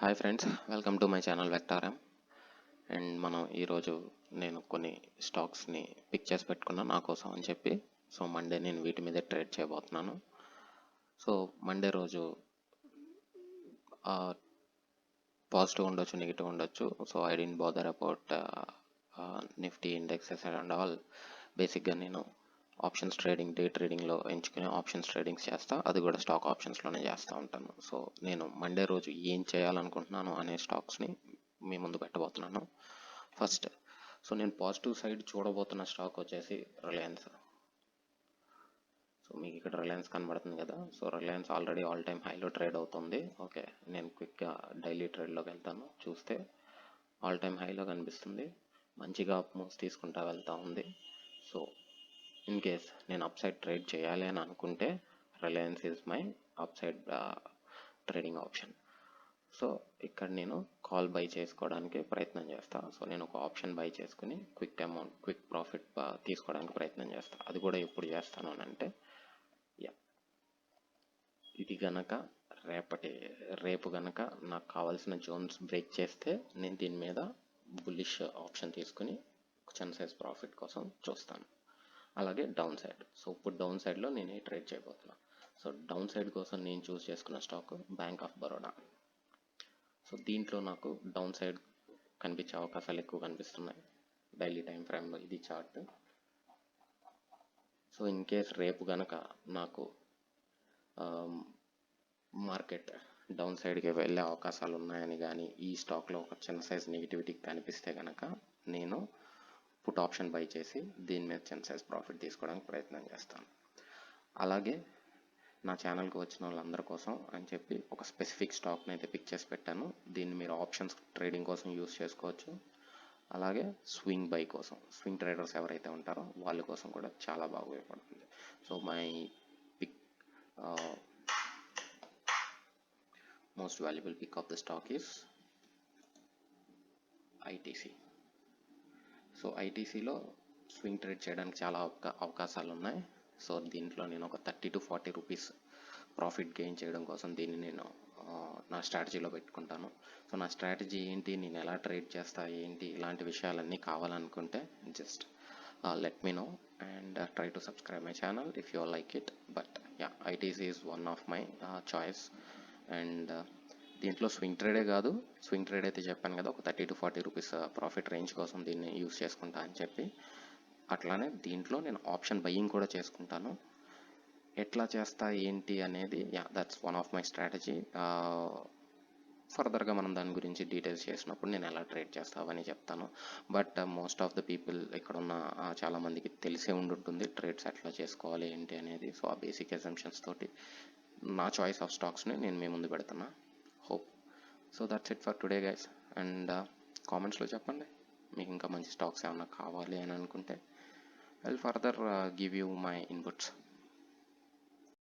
Hi friends, welcome to my channel వెక్టారం. And మనం ఈరోజు నేను కొన్ని స్టాక్స్ని పిక్ చేసి పెట్టుకున్నా నా కోసం అని చెప్పి. సో మండే నేను వీటి మీద ట్రేడ్ చేయబోతున్నాను. సో మండే రోజు పాజిటివ్ ఉండొచ్చు, నెగిటివ్ ఉండొచ్చు. So I don't bother about Nifty indexes and all. బేసిక్గా నేను ఆప్షన్స్ ట్రేడింగ్, డే ట్రేడింగ్లో ఎంచుకుని ఆప్షన్స్ ట్రేడింగ్స్ చేస్తా. అది కూడా స్టాక్ ఆప్షన్స్లోనే చేస్తూ ఉంటాను. సో నేను మండే రోజు ఏం చేయాలనుకుంటున్నాను అనే స్టాక్స్ని మీ ముందు పెట్టబోతున్నాను. ఫస్ట్, సో నేను పాజిటివ్ సైడ్ చూడబోతున్న స్టాక్ వచ్చేసి రిలయన్స్. సో మీకు ఇక్కడ రిలయన్స్ కనబడుతుంది కదా. So Reliance already all time హైలో ట్రేడ్ అవుతుంది. ఓకే, నేను క్విక్గా డైలీ ట్రేడ్లోకి వెళ్తాను. చూస్తే ఆల్ టైమ్ హైలో కనిపిస్తుంది. మంచిగా అప్ మూవ్స్ తీసుకుంటా వెళ్తూ ఉంది. సో ఇన్ కేస్ నేను అప్ సైడ్ ట్రేడ్ చేయాలి అని అనుకుంటే Reliance is my up side trading option. So ఇక్కడ నేను కాల్ బై చేసుకోవడానికి ప్రయత్నం చేస్తాను. సో నేను ఒక ఆప్షన్ బై చేసుకుని క్విక్ ప్రాఫిట్ తీసుకోవడానికి ప్రయత్నం చేస్తాను. అది కూడా ఎప్పుడు చేస్తాను అని అంటే, ఇది గనక రేపు గనక నాకు కావాల్సిన జోన్స్ బ్రేక్ చేస్తే నేను దీని మీద బుల్లిష్ ఆప్షన్ తీసుకుని చిన్న సైజ్ ప్రాఫిట్ కోసం చూస్తాను. అలాగే డౌన్ సైడ్. సో ఇప్పుడు డౌన్ సైడ్లో నేను ట్రేడ్ చేయబోతున్నాను. సో డౌన్ సైడ్ కోసం నేను చూస్ చేసుకున్న stock bank of Baroda. So దీంట్లో నాకు డౌన్ సైడ్ కనిపించే అవకాశాలు ఎక్కువ కనిపిస్తున్నాయి డైలీ టైం ఫ్రేమ్లో. ఇది చార్ట్. సో ఇన్ కేస్ రేపు గనక నాకు మార్కెట్ డౌన్ సైడ్కి వెళ్ళే అవకాశాలు ఉన్నాయని కానీ ఈ స్టాక్లో ఒక చిన్న సైజ్ నెగిటివిటీ కనిపిస్తే కనుక నేను పుట్ ఆప్షన్ బై చేసి దీని మీద చిన్న సైజ్ ప్రాఫిట్ తీసుకోవడానికి ప్రయత్నం చేస్తాను. అలాగే నా ఛానల్కి వచ్చిన వాళ్ళందరి కోసం అని చెప్పి ఒక స్పెసిఫిక్ స్టాక్ని అయితే పిక్ చేసి పెట్టాను. దీన్ని మీరు ఆప్షన్స్ ట్రేడింగ్ కోసం యూస్ చేసుకోవచ్చు. అలాగే స్వింగ్ బై కోసం, స్వింగ్ ట్రేడర్స్ ఎవరైతే ఉంటారో వాళ్ళ కోసం కూడా చాలా బాగా ఉపయోగపడుతుంది. So my pick most valuable pick of the stock is ITC. సో ఐటీసీలో స్వింగ్ ట్రేడ్ చేయడానికి చాలా అవకాశాలు ఉన్నాయి. సో దీంట్లో నేను ఒక 30 to 40 రూపీస్ ప్రాఫిట్ గెయిన్ చేయడం కోసం దీన్ని నేను నా స్ట్రాటజీలో పెట్టుకుంటాను. సో నా స్ట్రాటజీ ఏంటి, నేను ఎలా ట్రేడ్ చేస్తా ఏంటి, ఇలాంటి విషయాలన్నీ కావాలనుకుంటే just let me know and try to subscribe my channel if you like it. But ITC is one of my choice. And దీంట్లో స్వింగ్ ట్రేడే కాదు, స్వింగ్ ట్రేడ్ అయితే చెప్పాను కదా, ఒక 30 to 40 రూపీస్ ప్రాఫిట్ రేంజ్ కోసం దీన్ని యూస్ చేసుకుంటా అని చెప్పి. అట్లానే దీంట్లో నేను ఆప్షన్ బయ్యింగ్ కూడా చేసుకుంటాను. ఎట్లా చేస్తా ఏంటి అనేది that's one of my strategy. ఫర్దర్గా మనం దాని గురించి డీటెయిల్స్ చేసినప్పుడు నేను ఎలా ట్రేడ్ చేస్తావని చెప్తాను. But most of the people ఇక్కడ ఉన్న చాలామందికి తెలిసే ఉండుంటుంది ట్రేడ్స్ ఎట్లా చేసుకోవాలి ఏంటి అనేది. సో ఆ బేసిక్ అజంప్షన్స్ తోటి నా చాయిస్ ఆఫ్ స్టాక్స్ని నేను మీ ముందు పెడుతున్నా. Hope so that's it for today guys. And కామెంట్స్లో చెప్పండి మీకు ఇంకా మంచి స్టాక్స్ ఏమన్నా కావాలి అని అనుకుంటే I will further give you my inputs.